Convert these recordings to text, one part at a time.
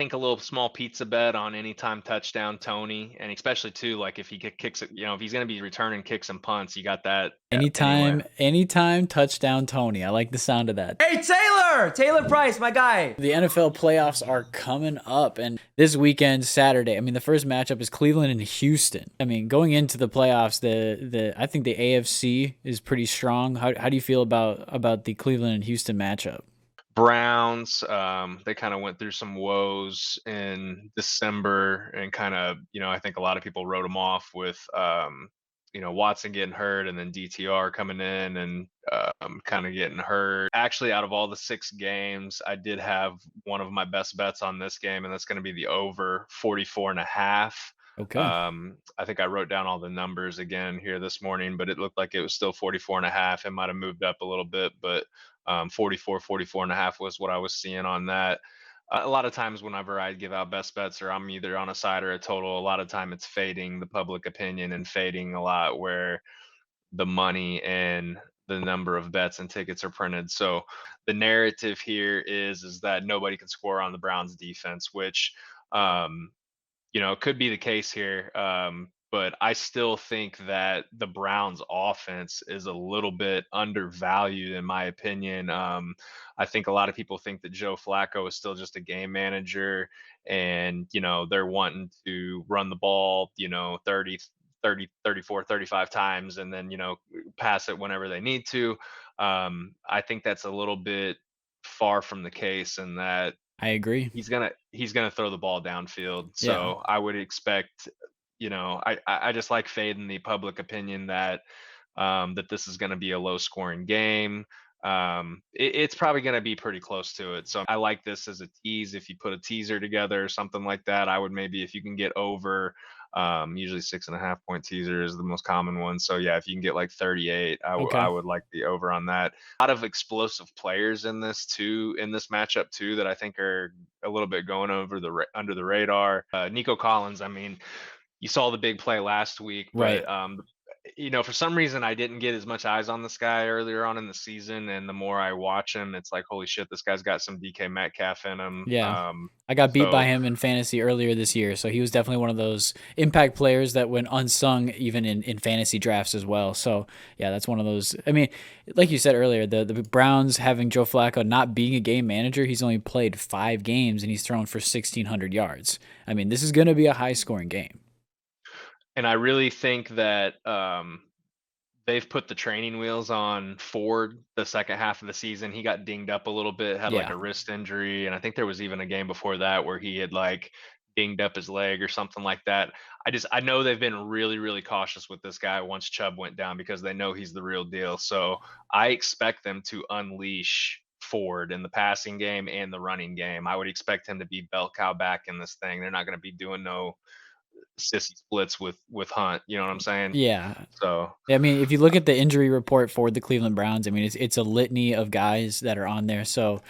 think a little small pizza bet on anytime touchdown Tony, and especially too, like if he kicks it, if he's going to be returning kicks and punts, you got that anyway. Anytime touchdown Tony. I like the sound of that. Hey, Taylor Price, my guy. The NFL playoffs are coming up, and this weekend, Saturday. I mean, the first matchup is Cleveland and Houston. I mean, going into the playoffs, I think the AFC is pretty strong. How do you feel about the Cleveland and Houston matchup? Browns, they kind of went through some woes in December and kind of, I think a lot of people wrote them off with, Watson getting hurt and then DTR coming in and kind of getting hurt. Actually, out of all the 6 games, I did have one of my best bets on this game, and that's going to be the over 44.5. Okay. I think I wrote down all the numbers again here this morning, but it looked like it was still 44.5. It might have moved up a little bit, but 44.5 was what I was seeing on that. A lot of times whenever I give out best bets or I'm either on a side or a total, a lot of time it's fading the public opinion and fading a lot where the money and the number of bets and tickets are printed. So the narrative here is that nobody can score on the Browns defense, which um, could be the case here. But I still think that the Browns offense is a little bit undervalued in my opinion. I think a lot of people think that Joe Flacco is still just a game manager and, they're wanting to run the ball, 34, 35 times and then, pass it whenever they need to. I think that's a little bit far from the case in that I agree. he's gonna throw the ball downfield. Yeah. So I would expect, I just like fading the public opinion that that this is gonna be a low scoring game. It's probably gonna be pretty close to it. So I like this as a tease. If you put a teaser together or something like that, I would maybe if you can get over usually 6.5 point teaser is the most common one. So yeah, if you can get like 38, I Okay. would like the over on that. A lot of explosive players in this too, in this matchup too, that I think are a little bit going over under the radar. Nico Collins, I mean, you saw the big play last week, Right. but for some reason I didn't get as much eyes on this guy earlier on in the season, and the more I watch him, it's like holy shit, this guy's got some DK Metcalf in him. Yeah. I got beat by So him in fantasy earlier this year, so he was definitely one of those impact players that went unsung even in fantasy drafts as well. So yeah, that's one of those. I mean, like you said earlier, the Browns having Joe Flacco not being a game manager, he's only played 5 games and he's thrown for 1,600 yards. I mean, this is going to be a high scoring game. and I really think that they've put the training wheels on Ford the second half of the season. He got dinged up a little bit, had like Yeah. a wrist injury, and I think there was even a game before that where he had like dinged up his leg or something like that. I know they've been really really cautious with this guy once Chubb went down because they know he's the real deal. So I expect them to unleash Ford in the passing game and the running game. I would expect him to be bell cow back in this thing. They're not going to be doing no sissy splits with Hunt. You know what I'm saying? Yeah. So I mean, if you look at the injury report for the Cleveland Browns, I mean, it's a litany of guys that are on there. So,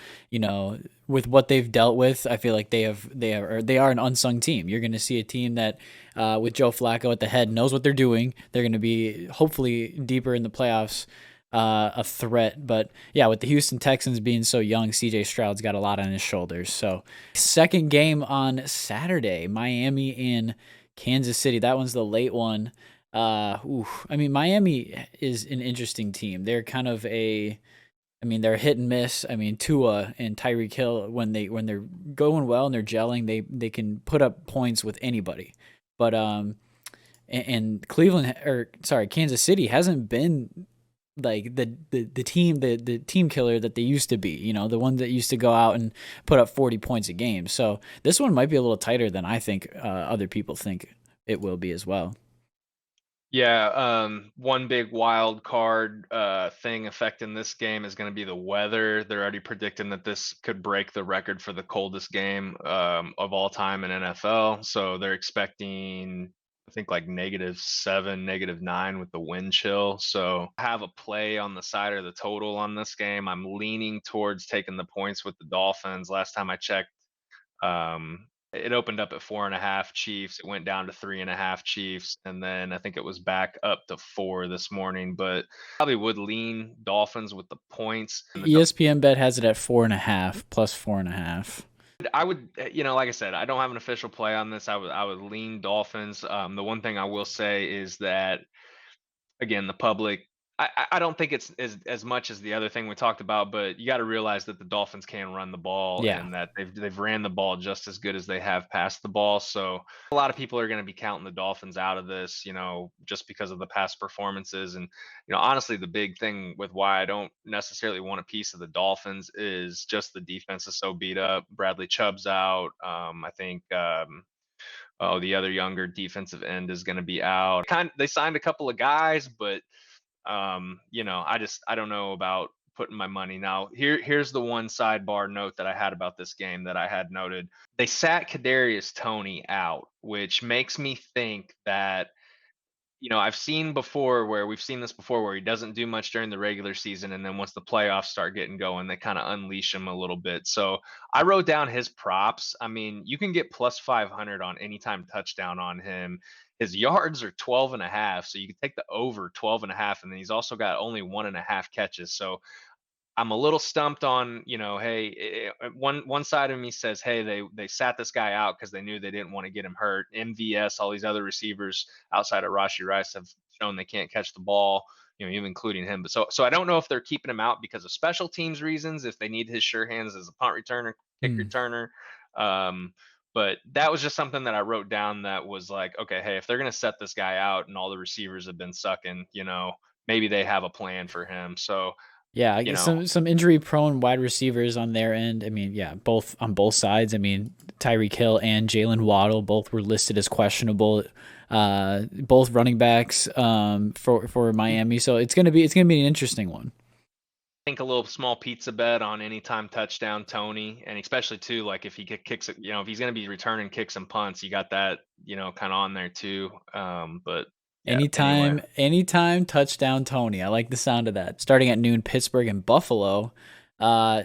with what they've dealt with, I feel like they are an unsung team. You're going to see a team that, with Joe Flacco at the head, knows what they're doing. They're going to be hopefully deeper in the playoffs, a threat. But yeah, with the Houston Texans being so young, CJ Stroud's got a lot on his shoulders. So, second game on Saturday, Miami in Kansas City. That one's the late one. I mean, Miami is an interesting team. They're kind of they're hit and miss. I mean, Tua and Tyreek Hill, when they're going well and they're gelling, they can put up points with anybody. But and Kansas City hasn't been like the team killer that they used to be. The one that used to go out and put up 40 points a game. So this one might be a little tighter than I think other people think it will be as well. yeah, one big wild card thing affecting this game is going to be the weather. They're already predicting that this could break the record for the coldest game of all time in NFL. So they're expecting, I think, like -7, -9 with the wind chill. So I have a play on the side of the total on this game. I'm leaning towards taking the points with the Dolphins. Last time I checked, it opened up at 4.5 Chiefs. It went down to 3.5 Chiefs, and then I think it was back up to 4 this morning. But probably would lean Dolphins with the points. And ESPN bet has it at 4.5 plus 4.5. I would, like I said, I don't have an official play on this. I would lean Dolphins. The one thing I will say is that again, the public. I don't think it's as much as the other thing we talked about, but you got to realize that the Dolphins can run the ball Yeah. and that they've ran the ball just as good as they have passed the ball. So a lot of people are going to be counting the Dolphins out of this, just because of the past performances. And honestly, the big thing with why I don't necessarily want a piece of the Dolphins is just the defense is so beat up. Bradley Chubb's out. I think. Oh, the other younger defensive end is going to be out. They signed a couple of guys, but I don't know about putting my money. Now, here's the one sidebar note that I had about this game that I had noted. They sat Kadarius Toney out, which makes me think that I've seen before where we've seen this before where he doesn't do much during the regular season, and then once the playoffs start getting going, they kind of unleash him a little bit. So I wrote down his props. I mean, you can get plus 500 on anytime touchdown on him. His yards are 12 and a half, so you can take the over 12 and a half, and then he's also got only 1.5 catches. So I'm a little stumped on, hey, one side of me says, hey, they sat this guy out because they knew they didn't want to get him hurt. MVS, all these other receivers outside of Rashi Rice have shown they can't catch the ball, even including him. But so I don't know if they're keeping him out because of special teams reasons, if they need his sure hands as a punt returner, kick Mm. returner. But that was just something that I wrote down that was like, okay, hey, if they're gonna set this guy out and all the receivers have been sucking, maybe they have a plan for him. So Yeah, I you guess know, some injury prone wide receivers on their end. I mean, yeah, both on both sides. I mean, Tyreek Hill and Jalen Waddle both were listed as questionable. Both running backs for Miami. So it's gonna be an interesting one. think a little small pizza bet on anytime touchdown Tony, and especially too, like if he kicks it, if he's going to be returning kicks and punts, you got that, kind of on there too. But yeah, anyway, Anytime touchdown Tony. I like the sound of that. Starting at noon, Pittsburgh and Buffalo. Uh,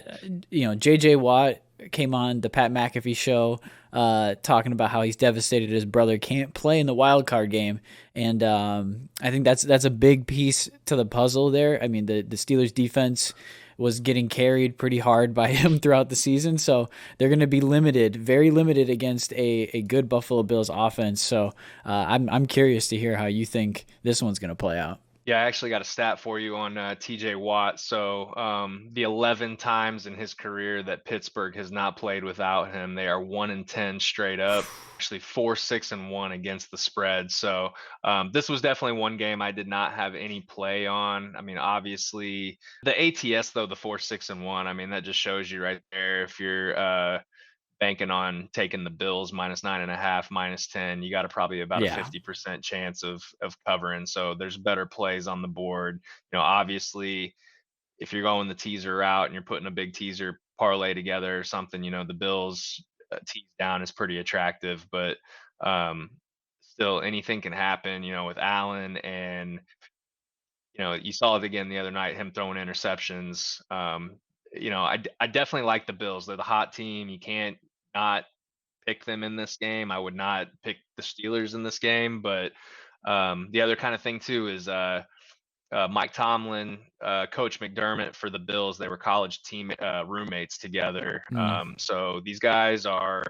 JJ Watt came on the Pat McAfee show, talking about how he's devastated his brother can't play in the wild card game, and I think that's a big piece to the puzzle there. I mean, the Steelers defense was getting carried pretty hard by him throughout the season, so they're going to be limited, very limited against a good Buffalo Bills offense. So I'm curious to hear how you think this one's going to play out. yeah, I actually got a stat for you on TJ Watt. So the 11 times in his career that Pittsburgh has not played without him, they are 1-10 straight up. Actually, 4-6-1 against the spread. So this was definitely one game I did not have any play on. I mean, obviously the ATS though, the 4-6-1. I mean, that just shows you right there if you're banking on taking the Bills -9.5, -10, you got probably about a Yeah. 50% chance of covering. So there's better plays on the board. Obviously, if you're going the teaser route and you're putting a big teaser parlay together or something, the Bills tease down is pretty attractive, but um, still anything can happen. With Allen and you saw it again the other night, him throwing interceptions. I definitely like the Bills. They're the hot team. You can't not pick them in this game. I would not pick the Steelers in this game, but the other kind of thing too is Mike Tomlin, Coach McDermott for the Bills. They were college team roommates together. Mm. So these guys are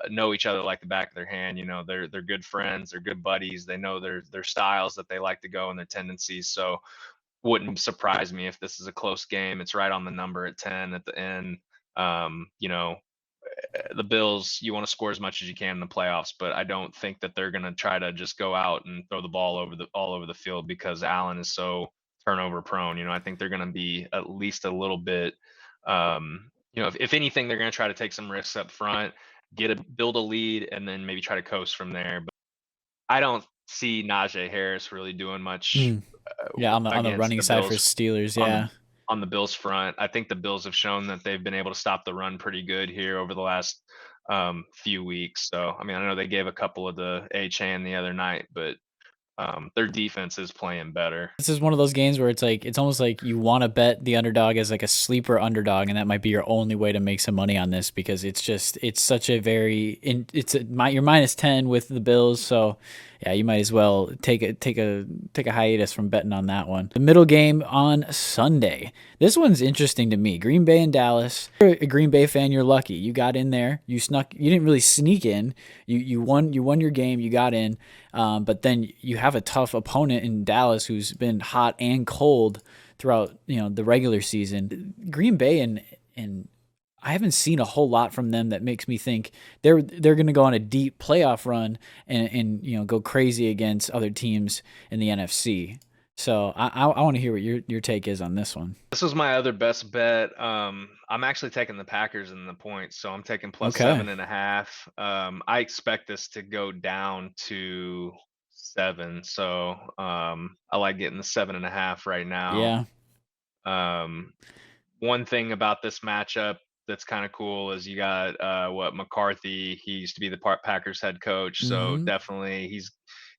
know each other like the back of their hand. They're good friends. They're good buddies. They know their styles that they like to go and their tendencies. So wouldn't surprise me if this is a close game. It's right on the number at 10 at the end. Um, you know, the Bills, you want to score as much as you can in the playoffs, but I don't think that they're going to try to just go out and throw the ball all over the field because Allen is so turnover prone. I think they're going to be at least a little bit. If anything, they're going to try to take some risks up front, build a lead, and then maybe try to coast from there. But I don't see Najee Harris really doing much Mm. Yeah, on the against running the side for Bills Steelers, on the yeah. on the Bills front. I think the Bills have shown that they've been able to stop the run pretty good here over the last few weeks. So I mean, I know they gave a couple of the A chain the other night, but Their defense is playing better. This is one of those games where it's like it's almost like you want to bet the underdog as like a sleeper underdog, and that might be your only way to make some money on this because it's such a very you're -10 with the Bills, so yeah, you might as well take a hiatus from betting on that one. The middle game on Sunday. This one's interesting to me. Green Bay and Dallas. If you're a Green Bay fan, you're lucky. You got in there. You snuck. You didn't really sneak in. You won. You won your game. You got in. But then you have a tough opponent in Dallas who's been hot and cold throughout the regular season. Green Bay and I haven't seen a whole lot from them that makes me think they're going to go on a deep playoff run and go crazy against other teams in the NFC. So I want to hear what your take is on this one. This was my other best bet. I'm actually taking the Packers in the points, so I'm taking plus Okay. 7.5. I expect this to go down to 7, so I like getting the 7.5 right now. Yeah. Um, One thing about this matchup that's kind of cool is you got McCarthy. He used to be the Packers head coach, so Mm-hmm. definitely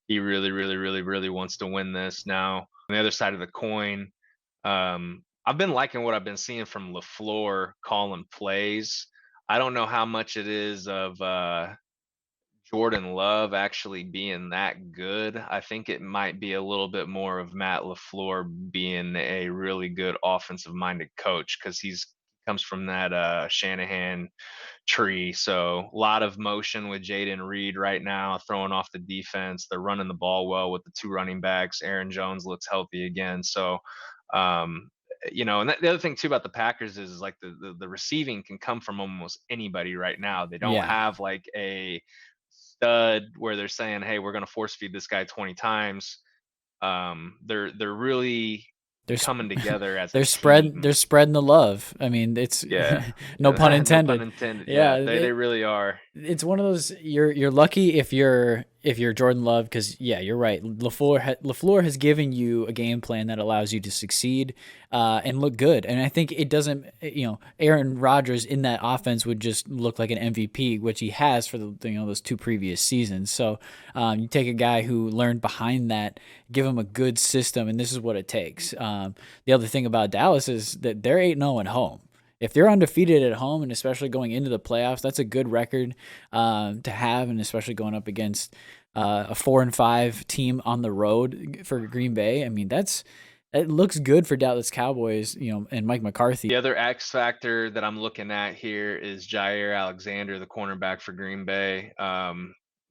he really, really, really, really wants to win this. Now, on the other side of the coin, I've been liking what I've been seeing from LaFleur calling plays. I don't know how much it is of Jordan Love actually being that good. I think it might be a little bit more of Matt LaFleur being a really good offensive-minded coach because he's comes from that Shanahan tree. So a lot of motion with Jaden Reed right now, throwing off the defense. They're running the ball well with the two running backs. Aaron Jones looks healthy again. So, um, and the other thing too about the Packers is like the receiving can come from almost anybody right now. They don't Yeah. have like a stud where they're saying, "Hey, we're going to force feed this guy 20 times." They're really They're coming together as a they're team. spreading the love. I mean, it's Yeah, no pun no pun intended. intended. Yeah, Yeah, they really are. it's one of those you're lucky if you're Jordan Love because yeah, you're right. LaFleur has given you a game plan that allows you to succeed and look good. And I think it doesn't. Aaron Rodgers in that offense would just look like an MVP, which he has for those two previous seasons. So you take a guy who learned behind that, give him a good system, and this is what it takes. The other thing about Dallas is that they're 8-0 at home. If they're undefeated at home, and especially going into the playoffs, that's a good record to have, and especially going up against a 4-5 team on the road for Green Bay. I mean, it looks good for Dallas Cowboys, and Mike McCarthy. The other X factor that I'm looking at here is Jair Alexander, the cornerback for Green Bay.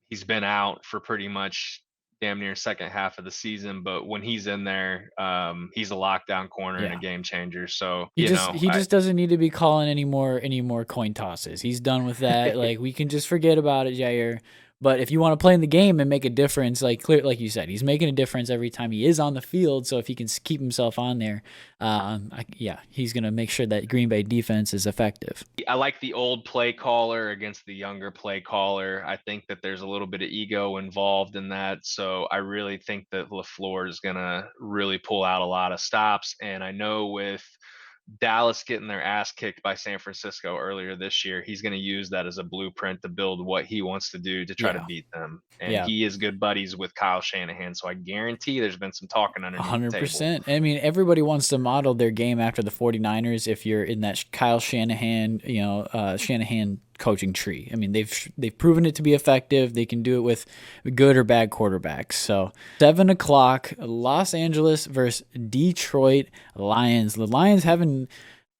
He's been out for pretty much damn near second half of the season, but when he's in there, he's a lockdown corner and a Yeah. game changer. So, He just doesn't need to be calling any more coin tosses. He's done with that. Like we can just forget about it, Jair. But if you want to play in the game and make a difference, like you said, he's making a difference every time he is on the field. So if he can keep himself on there, he's gonna make sure that Green Bay defense is effective. I like the old play caller against the younger play caller. I think that there's a little bit of ego involved in that. So I really think that LaFleur is going to really pull out a lot of stops. And I know with Dallas getting their ass kicked by San Francisco earlier this year, he's going to use that as a blueprint to build what he wants to do to try to Yeah, beat them. And yeah. he is good buddies with Kyle Shanahan. So I guarantee there's been some talking underneath the table. 100%. I mean, everybody wants to model their game after the 49ers if you're in that Kyle Shanahan, Shanahan coaching tree. I mean, they've proven it to be effective. They can do it with good or bad quarterbacks. So 7 o'clock, Los Angeles versus Detroit Lions. The Lions having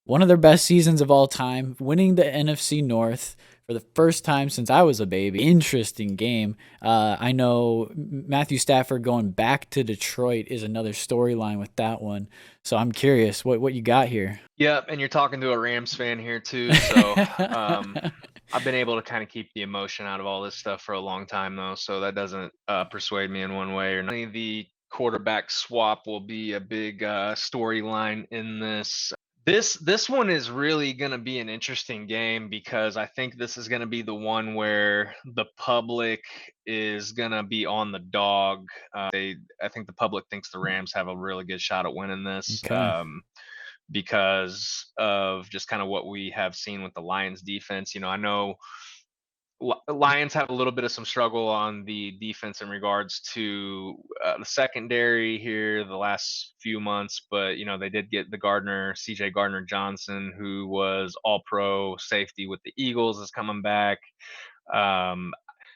one of their best seasons of all time, winning the NFC North for the first time since I was a baby. Interesting game. I know Matthew Stafford going back to Detroit is another storyline with that one. So I'm curious what you got here. Yep, and you're talking to a Rams fan here too, so I've been able to kind of keep the emotion out of all this stuff for a long time though, so that doesn't persuade me in one way or another. The quarterback swap will be a big storyline in this. This one is really going to be an interesting game because I think this is going to be the one where the public is going to be on the dog. I think the public thinks the Rams have a really good shot at winning this. Okay. Because of just kind of what we have seen with the Lions defense. I know Lions have a little bit of some struggle on the defense in regards to the secondary here the last few months, but they did get the CJ Gardner Johnson, who was All Pro safety with the Eagles, is coming back. Um,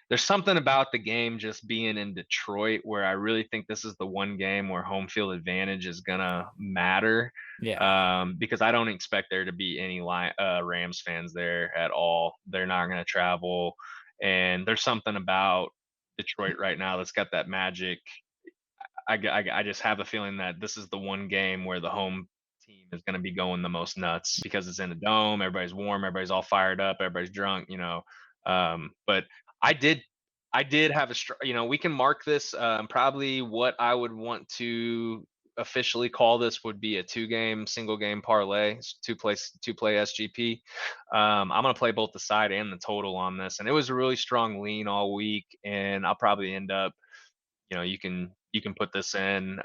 there's something about the game just being in Detroit where I really think this is the one game where home field advantage is gonna matter. Yeah. Because I don't expect there to be any Rams fans there at all. They're not gonna travel, and there's something about Detroit right now that's got that magic. I just have a feeling that this is the one game where the home team is going to be going the most nuts because it's in a dome. Everybody's warm. Everybody's all fired up. Everybody's drunk. But I did, I did have we can mark this. Probably what I would want to officially call this would be a single game parlay, two play SGP. I'm gonna play both the side and the total on this, and it was a really strong lean all week, and I'll probably end up you can put this in.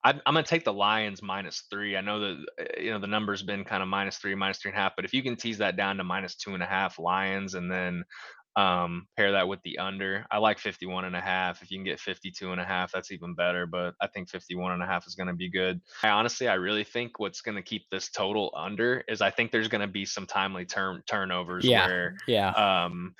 I'm gonna take the Lions -3. I know that the number's been kind of -3, -3.5, but if you can tease that down to -2.5 Lions, and then pair that with the under, I like 51.5. If you can get 52.5, that's even better. But I think 51.5 is going to be good. I really think what's going to keep this total under is I think there's going to be some timely turnovers Yeah. where Yeah. um,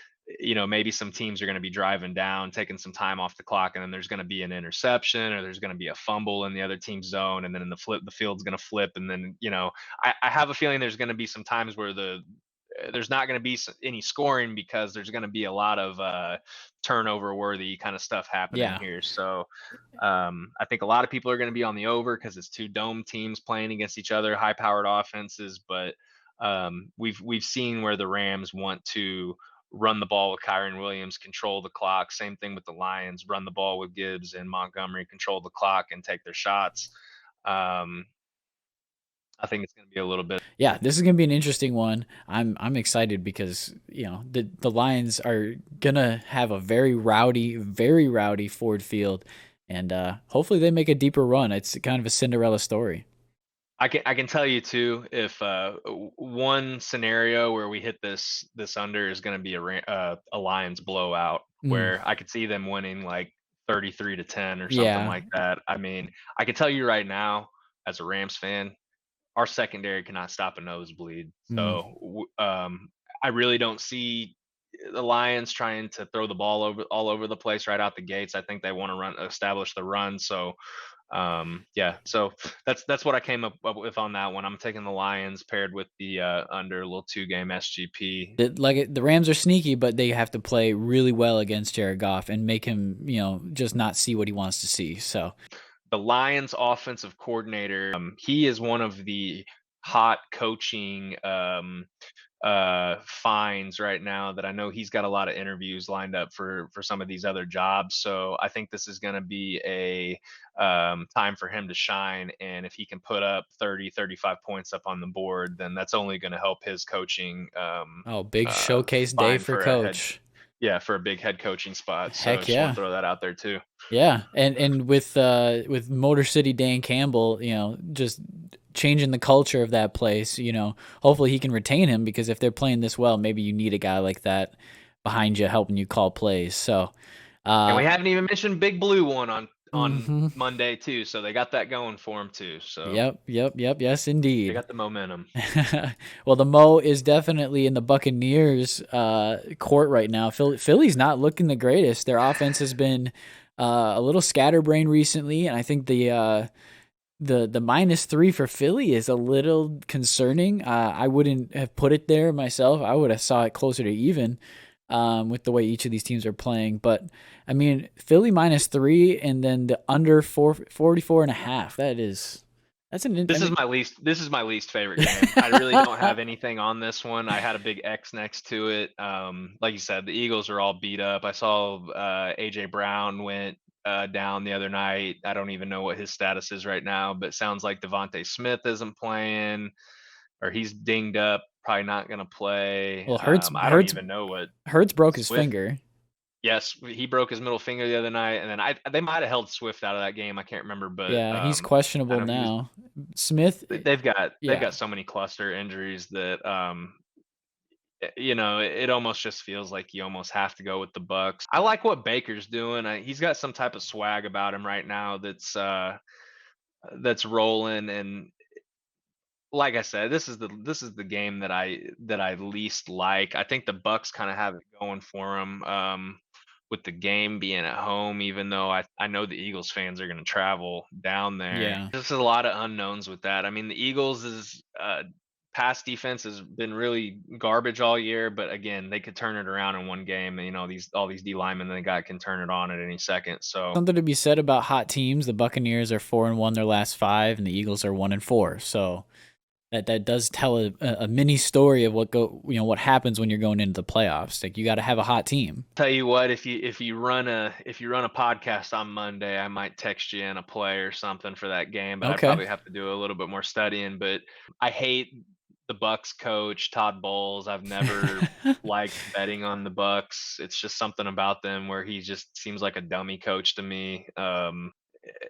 maybe some teams are going to be driving down, taking some time off the clock, and then there's going to be an interception or there's going to be a fumble in the other team's zone, and then in the field's going to flip, and then I have a feeling there's going to be some times where there's not going to be any scoring because there's going to be a lot of turnover worthy kind of stuff happening Yeah. here. So I think a lot of people are going to be on the over because it's two dome teams playing against each other, high powered offenses. But we've seen where the Rams want to run the ball with Kyron Williams, control the clock. Same thing with the Lions, run the ball with Gibbs and Montgomery, control the clock and take their shots. Um, I think it's going to be a little bit. Yeah, this is gonna be an interesting one. I'm excited because the Lions are gonna have a very rowdy Ford Field, and hopefully they make a deeper run. It's kind of a Cinderella story. I can tell you too, if one scenario where we hit this under is going to be a Lions blowout, Mm, where I could see them winning like 33-10 or something yeah, like that. I mean, I can tell you right now, as a Rams fan, our secondary cannot stop a nosebleed. mm. So I really don't see the Lions trying to throw the ball all over the place right out the gates. I think they want to establish the run. So yeah, so that's what I came up with on that one. I'm taking the Lions paired with the under, a little 2-game SGP. The Rams are sneaky, but they have to play really well against Jared Goff and make him, just not see what he wants to see. So The Lions offensive coordinator, he is one of the hot coaching finds right now that I know he's got a lot of interviews lined up for some of these other jobs. So I think this is going to be a time for him to shine, and if he can put up 30-35 points up on the board, then that's only going to help his coaching oh, big showcase day find for for a head coach. yeah, for a big head coaching spot. So I Heck just want yeah. to throw that out there too. Yeah, and with Motor City Dan Campbell, just changing the culture of that place, hopefully he can retain him, because if they're playing this well, maybe you need a guy like that behind you helping you call plays. So, And we haven't even mentioned Big Blue one on hmm Monday too, so they got that going for them too. So yep, yes, they indeed. got the momentum. Well, the Mo is definitely in the Buccaneers court right now. Philly's not looking the greatest. Their offense has been a little scatterbrained recently, and I think the -3 for Philly is a little concerning. I wouldn't have put it there myself. I would have saw it closer to even, with the way each of these teams are playing. But I mean, Philly -3, and then the under 44.5. That's an. I mean, This is my least favorite game. I really don't have anything on this one. I had a big X next to it. Like you said, the Eagles are all beat up. I saw AJ Brown went down the other night. I don't even know what his status is right now, but sounds like Devontae Smith isn't playing, or he's dinged up, probably not going to play. well, I don't even know what Hurts broke his Swift. finger. Yes, he broke his middle finger the other night, and then they might have held Swift out of that game. I can't remember, but Yeah, he's I questionable know he was. now. Smith, They've got yeah, so many cluster injuries that You know, it almost just feels like you almost have to go with the Bucks. I like what Baker's doing. He's got some type of swag about him right now that's rolling, and like I said, this is the game that I least like. I think the Bucks kind of have it going for them, with the game being at home, even though I know the Eagles fans are going to travel down there. Yeah. There's a lot of unknowns with that. I mean, the Eagles is pass defense has been really garbage all year, but again, they could turn it around in one game. And, you know, these all these D linemen they got can turn it on at any second. So Something to be said about hot teams. The Buccaneers are 4-1 their last 5, and the Eagles are 1-4. So that does tell a mini story of what happens when you're going into the playoffs. Like, you got to have a hot team. tell you what, if you run a podcast on Monday, I might text you in a play or something for that game, but I'd Okay. probably have to do a little bit more studying. But I hate the Bucks coach, Todd Bowles. I've never liked betting on the Bucks. It's just something about them where he just seems like a dummy coach to me.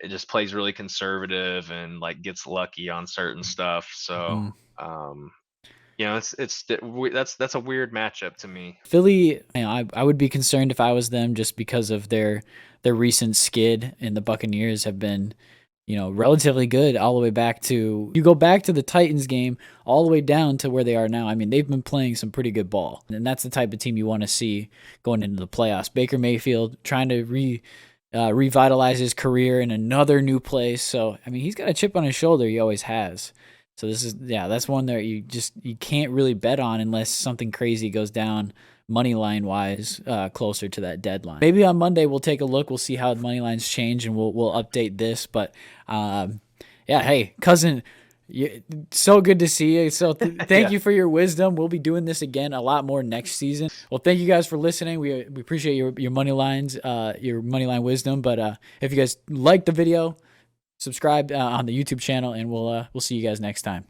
It just plays really conservative and like gets lucky on certain stuff. So, Mm. um, you know, that's a weird matchup to me. Philly, I would be concerned if I was them, just because of their recent skid, and the Buccaneers have been, relatively good all the way back to, you go back to the Titans game all the way down to where they are now. I mean, they've been playing some pretty good ball, and that's the type of team you want to see going into the playoffs. Baker Mayfield trying to revitalize his career in another new place. So, I mean, he's got a chip on his shoulder. He always has. So that's one that you can't really bet on unless something crazy goes down money line wise, closer to that deadline. Maybe on Monday we'll take a look. We'll see how the money lines change, and we'll update this. But yeah, hey, cousin, so good to see you. So thank Yeah. you for your wisdom. We'll be doing this again a lot more next season. Well, thank you guys for listening. We appreciate your money lines, your money line wisdom. But if you guys like the video, subscribe on the YouTube channel, and we'll see you guys next time.